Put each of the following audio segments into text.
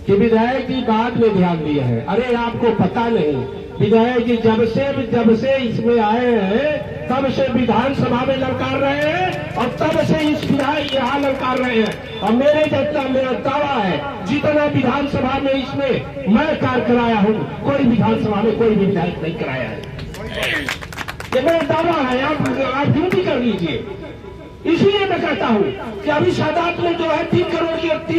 कि विधायक जी बाद में ध्यान दिए हैं। अरे आपको पता नहीं, विधायक जी जब से इसमें आए हैं तब से विधानसभा में ललकार रहे हैं और तब से इस विधायक यहाँ ललकार रहे हैं। और मेरा दावा है, जितना विधानसभा में इसमें मैं कार्य कराया हूँ, कोई विधानसभा में कोई भी विधायक नहीं कराया है। ये मेरा दावा है, आप ड्यूटी कर लीजिए। इसीलिए मैं कहता हूँ कि अभी सादात में जो है 3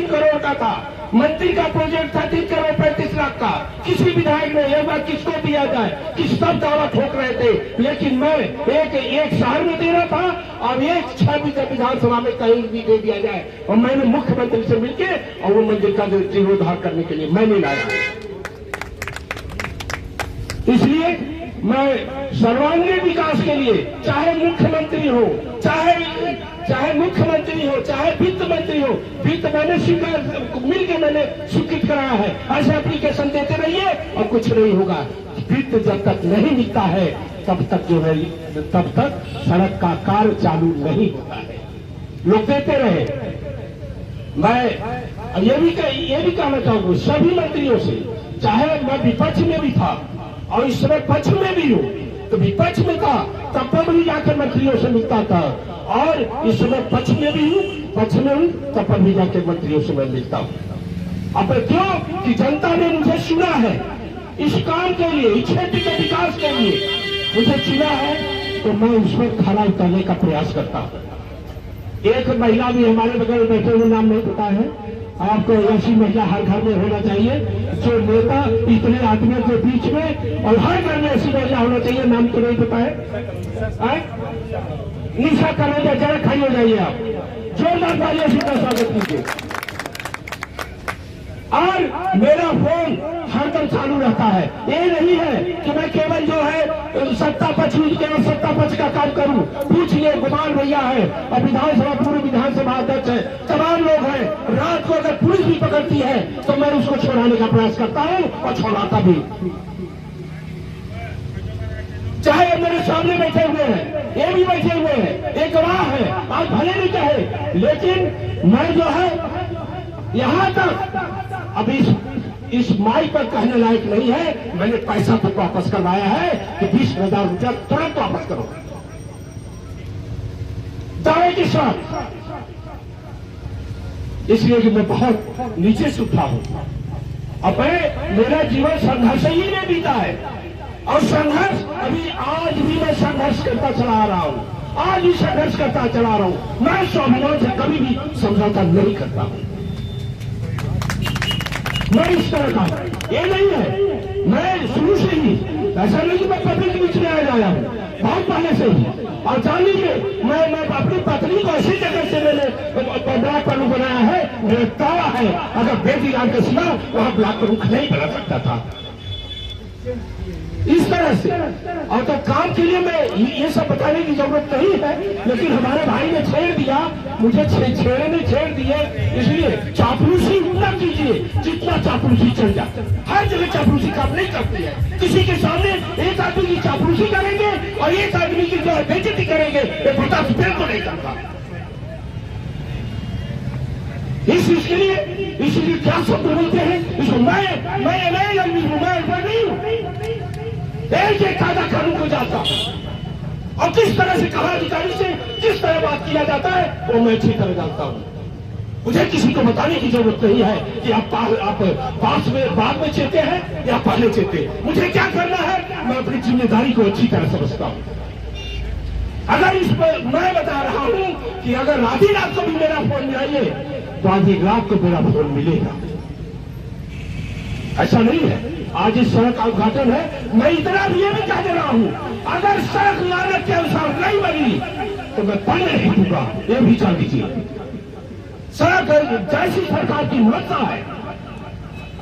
करोड़ का था, मंत्री का प्रोजेक्ट था 3 करोड़ 35 लाख का। किसी विधायक ने एक बार किसको दिया जाए, किस सब दावा ठोक रहे थे, लेकिन मैं एक शहर में दे रहा था और एक 6 विधानसभा में कहीं भी दे दिया जाए। और मैंने मुख्यमंत्री से मिलकर और वो मंदिर का जीर्णोद्धार करने के लिए मैंने लाया। इसलिए मैं सर्वांगीण विकास के लिए, चाहे मुख्यमंत्री हो, चाहे मुख्यमंत्री हो, चाहे वित्त मंत्री हो, वित्त मैंने मिलकर मैंने स्वीकृत कराया है। ऐसे एप्लीकेशन देते रहिए और कुछ नहीं होगा। वित्त जब तक नहीं मिलता है तब तक सड़क का कार्य चालू नहीं होता है। लोग देते रहे। मैं ये भी कहना चाहूंगा सभी मंत्रियों से, चाहे मैं विपक्ष में भी था और इस समय पक्ष में भी हूँ, तो विपक्ष में था तब पर भी जाकर मंत्रियों से मिलता था, और इस समय पक्ष में हूँ तब पर भी जाकर मंत्रियों से मैं मिलता हूँ। अब क्यों कि जनता ने मुझे चुना है इस काम के लिए, इस क्षेत्र के विकास के लिए मुझे चुना है, तो मैं उस पर खरा उतरने का प्रयास करता हूँ। एक महिला भी हमारे बगल में बैठे हुए, नाम नहीं पता है आपको, ऐसी महिला हर घर में होना चाहिए, जो नेता इतने आदमियों के बीच में, और हर घर में ऐसी महिला होना चाहिए, नाम तो नहीं पता है। निशा करेंगे, जरा खड़ी हो जाइए आप, जोरदार तालियों से स्वागत कीजिए। और मेरा फोन हरदम चालू रहता है। ये नहीं है कि मैं केवल जो है सत्ता पक्ष का काम करूं। पूछिए, गोपाल भैया है और विधानसभा पूर्व विधानसभा अध्यक्ष है, तमाम लोग हैं। रात को अगर पुलिस भी पकड़ती है तो मैं उसको छोड़ाने का प्रयास करता हूं और छोड़ाता भी। चाहे मेरे सामने बैठे हुए हैं, ये भी बैठे हुए हैं, एक गवाह है, आप भले नहीं कहे, लेकिन मैं जो है यहां तक अभी इस माइक पर कहने लायक नहीं है। मैंने पैसा तक वापस करवाया है कि 20,000 रुपया तुरंत वापस करो, दावे के साथ। इसलिए कि मैं बहुत नीचे से उठा हूं। अब मेरा जीवन संघर्ष ही में बीता है, और संघर्ष अभी आज भी मैं संघर्ष करता चला रहा हूं, आज भी संघर्ष करता चला रहा हूं। मैं स्वाभिमान से कभी भी समझौता नहीं करता हूं। मैं इस तरह का ये नहीं है, मैं शुरू से ही ऐसा नहीं कि मैं पब्लिक के बीच में आया हूं, बहुत पहले से ही। और जान लीजिए, मैं अपनी पत्नी को ऐसी जगह से मैंने ब्लॉक प्रमुख बनाया है, मेरा दावा है अगर बेटी राम के सिवा वहां ब्लॉक प्रमुख नहीं बना सकता था, इस तरह से। और तो काम के लिए मैं ये सब बताने की जरूरत नहीं है, लेकिन हमारे भाई ने छेड़ दिया, मुझे छेड़ दिए। इसलिए चापलूसी न कीजिए, जितना चापलूसी चल जाए। हर जगह चापलूसी काम नहीं करती है। किसी के सामने एक आदमी की चापलूसी करेंगे और एक आदमी की जो है बेइज्जती करेंगे, ये पता बिल्कुल नहीं करता। इसके लिए क्या शब्द बोलते हैं, इसको मैं नहीं हूं, एक कायदा कानून को जाता हूं, और किस तरह से कहा अधिकारी से किस तरह बात किया जाता है वो मैं अच्छी तरह जानता हूं। मुझे किसी को बताने की जरूरत नहीं है कि आप बाद में चेते हैं या पहले चेते। मुझे क्या करना है, मैं अपनी जिम्मेदारी को अच्छी तरह समझता हूं। अगर इस पर मैं बता रहा हूं कि अगर आधी रात को भी मेरा फोन मिलाइए तो आधी रात को मेरा फोन मिलेगा, ऐसा नहीं है। आज इस सड़क का उद्घाटन है, मैं इतना भी ये भी कह दे रहा हूं, अगर सड़क लागत के अनुसार नहीं बनी तो मैं पढ़ने नहीं दूंगा, ये भी जान लीजिए। सड़क जैसी सरकार की महत्ता है।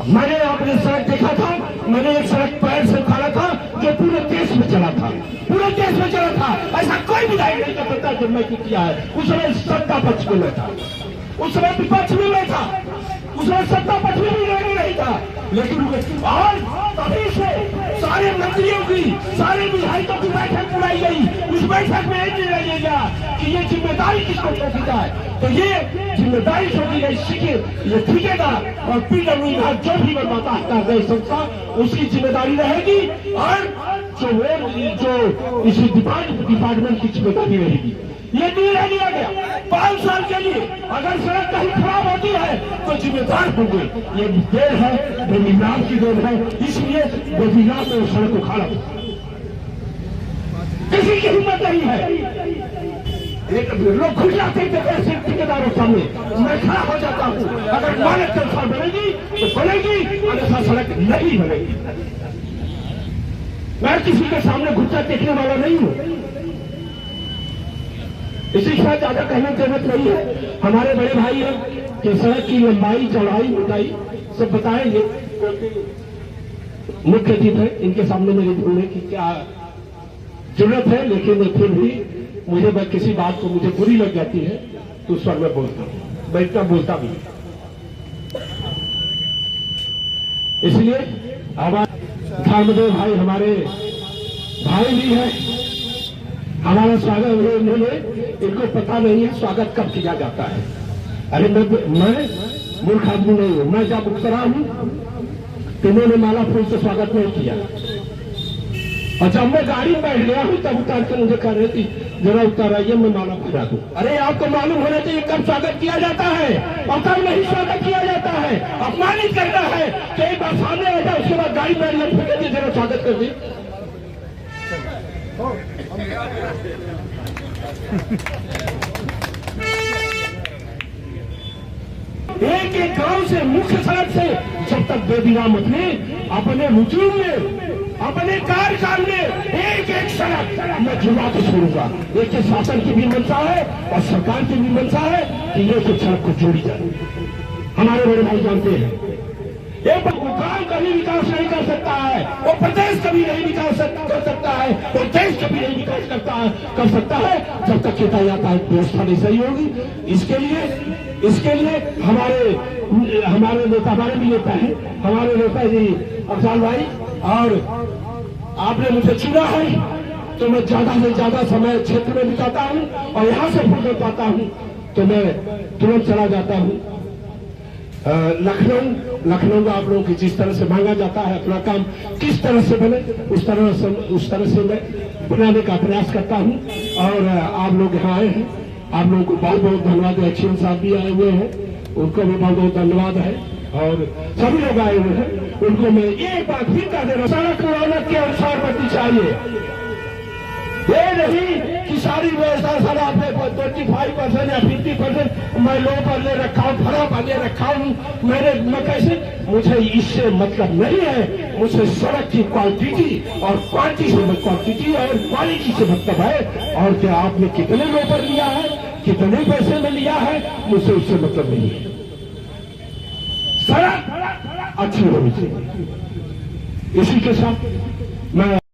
मैंने आपने सड़क देखा था, मैंने एक सड़क पैर से उखाड़ा था जो पूरे देश में चला था, पूरे देश में चला था। ऐसा कोई विधायक नहीं कर सकता जो मैं किया है। उस समय सत्ता पक्ष में मैं था, उस समय विपक्ष में मैं था, उस समय सत्ता पक्ष में भी नहीं था, लेकिन आज तभी से सारे मंत्रियों की, सारे विधायकों की बैठक बुलाई गई। उस बैठक में एक निर्णय लिया गया कि ये जिम्मेदारी किसको सौंपी जाए, तो ये जिम्मेदारी सौंपी गई ये ठेकेदार और पीडब्ल्यू जो भी बनवाता है संस्था, उसकी जिम्मेदारी रहेगी और जो इस डिपार्टमेंट की जिम्मेदारी रहेगी। ये निर्णय लिया गया 5 साल के लिए। अगर सड़क कहीं खराब होती है तो जिम्मेदार होंगे। ये देर है, बेनीलाम की देर है, इसलिए बेनीलाम में सड़क उखाड़ा, किसी की हिम्मत नहीं है। एक लोग खुश जाते थे ठेकेदारों सामने, मैं खड़ा हो जाता हूँ। अगर मानक के अनुसार बनेगी तो बनेगी, अन्यथा सड़क नहीं बनेगी। मैं किसी के सामने घुटना टेकने वाला नहीं हूँ। इसी के साथ ज्यादा कहने की जरूरत नहीं है। हमारे बड़े भाई हैं कि सड़क की लंबाई, चौड़ाई, ऊंचाई सब बताएंगे। मुख्य अतिथि है, इनके सामने मेरे बोलने की क्या जरूरत है, लेकिन फिर भी मुझे किसी बात को मुझे बुरी लग जाती है तो उस पर मैं बोलता हूँ, मैं इतना बोलता भी। इसलिए हमारे धर्मदेव भाई हमारे भाई भी है, हमारा स्वागत उन्होंने, इनको पता नहीं है स्वागत कब किया जाता है। अरे मैं मूर्ख आदमी नहीं हूं। मैं जब उतरा हूं तो इन्होंने माला फूल से स्वागत नहीं किया, और जब मैं गाड़ी में बैठ गया हूं तब उतार के मुझे कह रही थी जरा उतर आइए मैं माला फूला दूं। अरे आपको मालूम होना चाहिए कब स्वागत किया जाता है और कब नहीं स्वागत किया जाता है। अपमानित करना है कि एक बार सामने आ जाए, उसके बाद गाड़ी में बैठ के जरा स्वागत कर दी। एक एक गांव से, मुख्य सड़क से जब तक बेदीवार अपने रुचि में, अपने कार्यकाल में एक एक सड़क मैं जुड़ा के छोड़ूंगा। एक शासन की भी मंशा है और सरकार की भी मंशा है कि एक एक सड़क को जोड़ी जाए। हमारे बड़े भाई जानते हैं एक गांव कभी विकास नहीं कर सकता है, वो प्रदेश कभी नहीं विकास कर सकता है, वो देश कभी नहीं विकास कर सकता है जब तक यातायात व्यवस्था नहीं सही होगी। इसके लिए हमारे नेता, हमारे भी नेता है, हमारे नेता जी अफजाल भाई, और आपने मुझे चुना है तो मैं ज्यादा से ज्यादा समय क्षेत्र में बिताता हूँ और यहाँ से फुर्सत पाता हूँ तो मैं तुरंत चला जाता हूँ लखनऊ में। आप लोगों की जिस तरह से मांगा जाता है अपना काम किस तरह से बने उस तरह से मैं बनाने का प्रयास करता हूं। और आप लोग यहाँ आए हैं, आप लोगों को बहुत बहुत धन्यवाद है। अक्षय साहब भी आए हुए हैं, उनको भी बहुत बहुत धन्यवाद है, और सभी लोग आए हुए हैं उनको मैं एक बात फिर कह दे रहा हूँ, सड़क रौनक के अनुसार बननी चाहिए। ये नहीं कि सारी व्यवस्था सारा आपने 25% या 50% मैं लो पर ले रखा हूँ, फरा पर ले रखा हूँ, मैं कैसे, मुझे इससे मतलब नहीं है। मुझे सड़क की क्वांटिटी और क्वालिटी से मतलब है, और क्या आपने कितने लो पर लिया है, कितने पैसे में लिया है, मुझसे उससे मतलब नहीं है। सड़क अच्छी होनी चाहिए। इसी के साथ मैं